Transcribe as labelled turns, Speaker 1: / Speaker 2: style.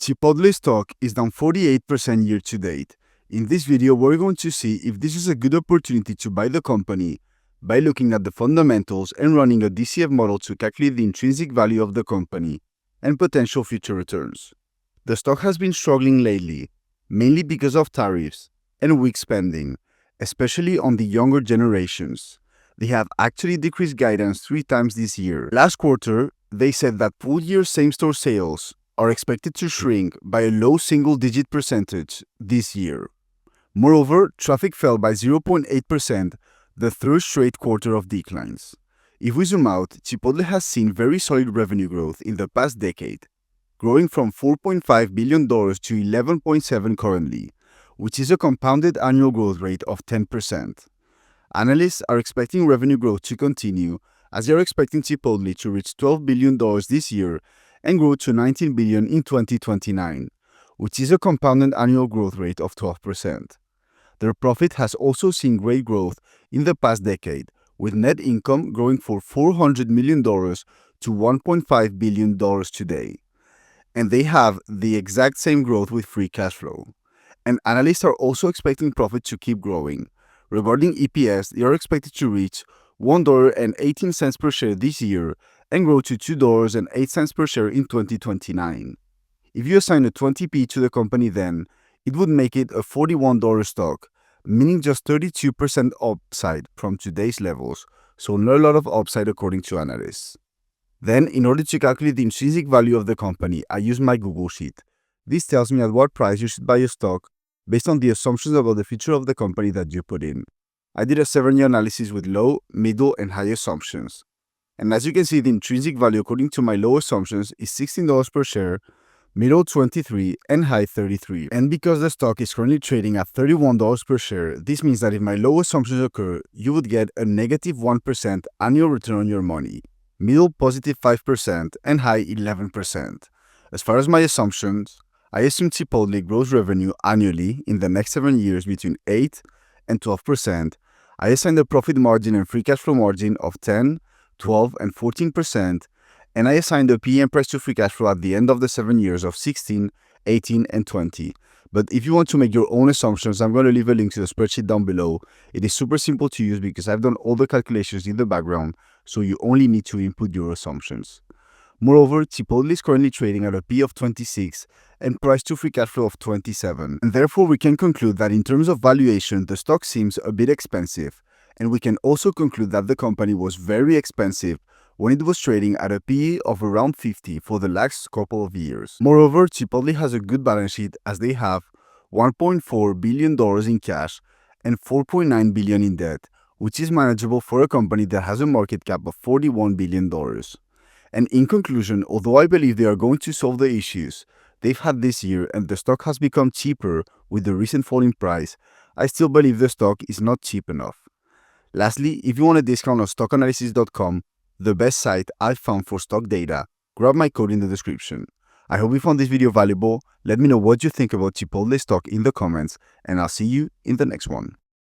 Speaker 1: Chipotle stock is down 48% year to date. In this video, we're going to see if this is a good opportunity to buy the company by looking at the fundamentals and running a DCF model to calculate the intrinsic value of the company and potential future returns. The stock has been struggling lately, mainly because of tariffs and weak spending, especially on the younger generations. They have actually decreased guidance 3 times this year. Last quarter, they said that full-year same-store sales are expected to shrink by a low single-digit percentage this year. Moreover, traffic fell by 0.8%, the third straight quarter of declines. If we zoom out, Chipotle has seen very solid revenue growth in the past decade, growing from $4.5 billion to $11.7 billion currently, which is a compounded annual growth rate of 10%. Analysts are expecting revenue growth to continue, as they are expecting Chipotle to reach $12 billion this year and grow to $19 billion in 2029, which is a compounded annual growth rate of 12%. Their profit has also seen great growth in the past decade, with net income growing from $400 million to $1.5 billion today. And they have the exact same growth with free cash flow. And analysts are also expecting profit to keep growing. Regarding EPS, they are expected to reach $1.18 per share this year and grow to $2.08 per share in 2029. If you assign a 20p to the company then, it would make it a $41 stock, meaning just 32% upside from today's levels, so not a lot of upside according to analysts. Then, in order to calculate the intrinsic value of the company, I use my Google Sheet. This tells me at what price you should buy a stock based on the assumptions about the future of the company that you put in. I did a 7-year analysis with low, middle, and high assumptions. And as you can see, the intrinsic value according to my low assumptions is $16 per share, middle $23, and high $33. And because the stock is currently trading at $31 per share, this means that if my low assumptions occur, you would get a negative 1% annual return on your money, middle positive 5%, and high 11%. As far as my assumptions, I assume Chipotle grows revenue annually in the next 7 years between 8 and 12%. I assign the profit margin and free cash flow margin of 10, 12, and 14%, and I assign the PE and price to free cash flow at the end of the 7 years of 16, 18, and 20. But if you want to make your own assumptions, I'm going to leave a link to the spreadsheet down below. It is super simple to use because I've done all the calculations in the background, so you only need to input your assumptions. Moreover, Chipotle is currently trading at a P of 26 and price to free cash flow of 27. And therefore, we can conclude that in terms of valuation, the stock seems a bit expensive. And we can also conclude that the company was very expensive when it was trading at a PE of around 50 for the last couple of years. Moreover, Chipotle has a good balance sheet as they have $1.4 billion in cash and $4.9 billion in debt, which is manageable for a company that has a market cap of $41 billion. And in conclusion, although I believe they are going to solve the issues they've had this year and the stock has become cheaper with the recent fall in price, I still believe the stock is not cheap enough. Lastly, if you want a discount on stockanalysis.com, the best site I've found for stock data, grab my code in the description. I hope you found this video valuable. Let me know what you think about Chipotle stock in the comments, and I'll see you in the next one.